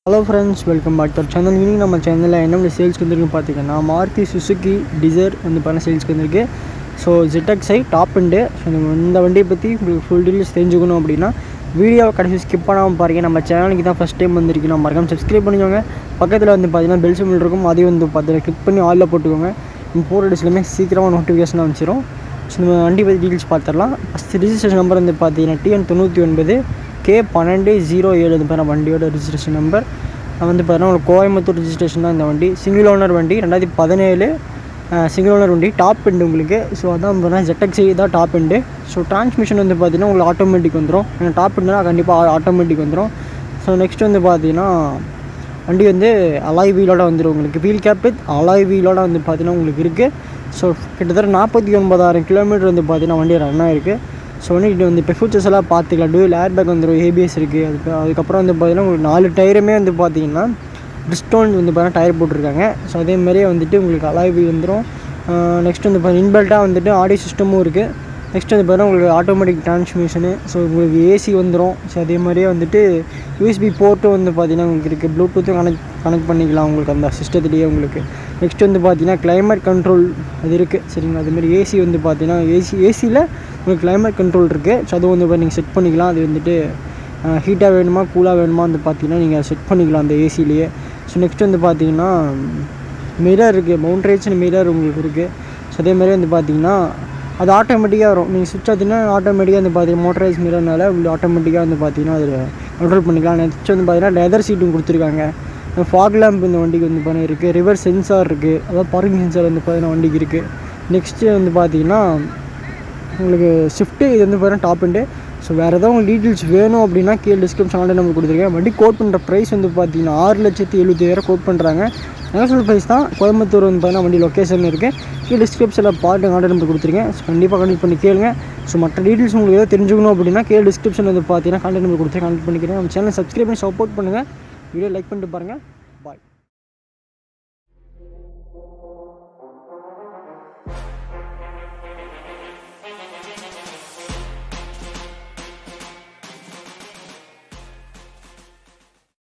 Hello friends, welcome back to channel. இன்னைக்கு நம்ம சேனலில் என்ன சேல்ஸ்க்கு வந்துருக்கு பார்த்தீங்கன்னா, மாருதி சுசுகி டிசைர் வந்து பண்ண சேல்ஸ்க்கு வந்திருக்கு. So ZXi top end. So இந்த வண்டியை பற்றி உங்களுக்கு ஃபுல் டீட்டெயில்ஸ் தெரிஞ்சுக்கணும் அப்படின்னா வீடியோவை கடைசி ஸ்கிப் பண்ணாமல் பாருங்கள். நம்ம சேனலுக்கு தான் ஃபஸ்ட் டைம் வந்திருக்கணும், மறக்காம சப்ஸ்கிரைப் பண்ணிக்கோங்க. பக்கத்தில் வந்து பார்த்தீங்கன்னா பெல் சிம்பிள் இருக்கும், அதையும் வந்து பார்த்தீங்கன்னா கிளிக் பண்ணி ஆலில் போட்டுக்கோங்க. இந்த போகிற டிஸ்லையுமே சீக்கிரமாக நோட்டிஃபிகேஷன் வந்துச்சிடும். ஸோ நம்ம வண்டி பற்றி டீட்டெயில்ஸ் பார்த்துடலாம். ஃபஸ்ட் ரிஜிஸ்ட்ரேஷன் நம்பர் வந்து பார்த்தீங்கன்னா TN99 K1207 வந்து பார்த்தீங்கன்னா வண்டியோட ரிஜிஸ்ட்ரேஷன் நம்பர். வந்து பார்த்தீங்கன்னா உங்களுக்கு கோயம்புத்தூர் ரிஜிஸ்ட்ரேஷன் தான் இந்த வண்டி. சிங்கிள் ஓனர் வண்டி, 2017 சிங்கிள் ஓனர் வண்டி, டாப் எண்டு உங்களுக்கு. ஸோ அதான் பார்த்தீங்கன்னா ZXi தான் டாப் எண்டு. ஸோ டிரான்ஸ்மிஷன் வந்து பார்த்தீங்கன்னா உங்களுக்கு ஆட்டோமேட்டிக் வந்துடும். ஏன்னா டாப் எண்டுனா கண்டிப்பாக ஆட்டோமேட்டிக் வந்துடும். ஸோ நெக்ஸ்ட் வந்து பார்த்தீங்கன்னா வண்டி வந்து அலாய் வீலோட வந்துடும் உங்களுக்கு. வீல் கேப் வித் அலாய் வீலோட வந்து பார்த்தீங்கன்னா உங்களுக்கு இருக்குது. ஸோ கிட்டத்தட்ட 49,000 கிலோமீட்டர் வந்து பார்த்தீங்கன்னா வண்டி ரன் ஆகிருக்கு. ஸோ வந்து வந்து இப்போ ஃபியூச்சர்ஸ் எல்லாம் பார்த்துக்கலாம். டூயல் ஏர் பேக் வந்துடும், ABS இருக்குது. அதுக்கப்புறம் வந்து பார்த்தீங்கன்னா உங்களுக்கு 4 டயருமே வந்து பார்த்தீங்கன்னா பிரிஸ்டோன் வந்து பார்த்தீங்கன்னா டயர் போட்டிருக்காங்க. ஸோ அதேமாதிரியே வந்துட்டு உங்களுக்கு அலாய் வீல் வந்துடும். நெக்ஸ்ட் வந்து பார்த்தீங்கன்னா இன்பில்ட்டாக வந்துட்டு ஆடியோ சிஸ்டமும் இருக்குது. நெக்ஸ்ட் வந்து பார்த்தீங்கன்னா உங்களுக்கு ஆட்டோமேட்டிக் டிரான்ஸ்மிஷனு. ஸோ உங்களுக்கு AC வந்துடும். ஸோ அதே மாதிரியே வந்துட்டு USB போர்ட்டும் வந்து பார்த்தீங்கன்னா உங்களுக்கு இருக்குது. ப்ளூடூத்தும் கனெக்ட் பண்ணிக்கலாம் உங்களுக்கு அந்த சிஸ்டத்துலேயே உங்களுக்கு. நெக்ஸ்ட் வந்து பார்த்தீங்கன்னா கிளைமேட் கண்ட்ரோல் அது இருக்குது, சரிங்களா. அதுமாதிரி AC வந்து பார்த்தீங்கன்னா ஏசியில் உங்களுக்கு கிளைமேட் கண்ட்ரோல் இருக்குது. ஸோ அதுவும் வந்து நீங்கள் செட் பண்ணிக்கலாம். அது வந்துட்டு ஹீட்டாக வேணுமா கூலாக வேணுமா வந்து பார்த்தீங்கன்னா நீங்கள் செட் பண்ணிக்கலாம் அந்த ஏசிலேயே. ஸோ நெக்ஸ்ட் வந்து பார்த்தீங்கன்னா மிரர் இருக்குது, மவுண்ட்ரேஜ் மிரர் உங்களுக்கு இருக்குது. ஸோ அதேமாதிரி வந்து பார்த்தீங்கன்னா அது ஆட்டோமேட்டிக்காக வரும். நீங்கள் சுவிட்ச் ஆச்சுன்னா ஆட்டோமேட்டிக்காக வந்து பார்த்தீங்கன்னா மோட்டரைஸ் மிரர்னால உங்களுக்கு ஆட்டோமேட்டிக்காக வந்து பார்த்தீங்கன்னா அதில் கண்ட்ரோல் பண்ணிக்கலாம். நெக்ஸ்ட் வந்து பார்த்தீங்கன்னா லெதர் சீட்டும் கொடுத்துருக்காங்க. ஃபாக் லேம்ப் இந்த வண்டிக்கு வந்து பார்த்தீங்கன்னா இருக்குது. ரிவர்ஸ் சென்சார் இருக்குது, அதாவது பார்க்கிங் சென்சார் வந்து பார்த்தீங்கன்னா வண்டிக்கு இருக்குது. நெக்ஸ்ட்டு வந்து பார்த்தீங்கன்னா உங்களுக்கு ஷிஃப்ட்டு இது வந்து பார்த்தீங்கன்னா டாப் எண்டு. ஸோ வேறு ஏதாவது உங்களுக்கு டீட்டெயில்ஸ் வேணும் அப்படின்னா கீழே டிஸ்கிரிப்ஷன் ஆல்ரெடி நம்ம கொடுத்துருக்கேன். வண்டி கோட் பண்ணுற ப்ரைஸ் வந்து பார்த்தீங்கன்னா 6,70,000 கோட் பண்ணுறாங்க. நேஷனல் ப்ரைஸ் தான். கோயம்புத்தூர் வந்து பார்த்தீங்கன்னா வண்டி லொக்கேஷன் இருக்குது. கீழே டிஸ்கிரிப்ஷனில் பார்த்து ஆர்டர் நம்பர் கொடுத்துருக்கேன். ஸோ கண்டிப்பாக கனெக்ட் பண்ணி கேளுங்க. ஸோ மற்ற டீட்டெயில்ஸ் உங்களுக்கு ஏதாவது தெரிஞ்சுக்கணும் அப்படின்னா கீழே டிஸ்கிரிப்ஷன் வந்து பார்த்தீங்கன்னா கான்டாக்ட் நம்பர் கொடுத்து கான்டாக்ட் பண்ணிக்கிறேன். நம்ம சேனல் சப்ஸ்கிரைப் பண்ணி சப்போர்ட் பண்ணுங்கள். வீடியோ லைக் பண்ணிட்டு பாருங்கள்.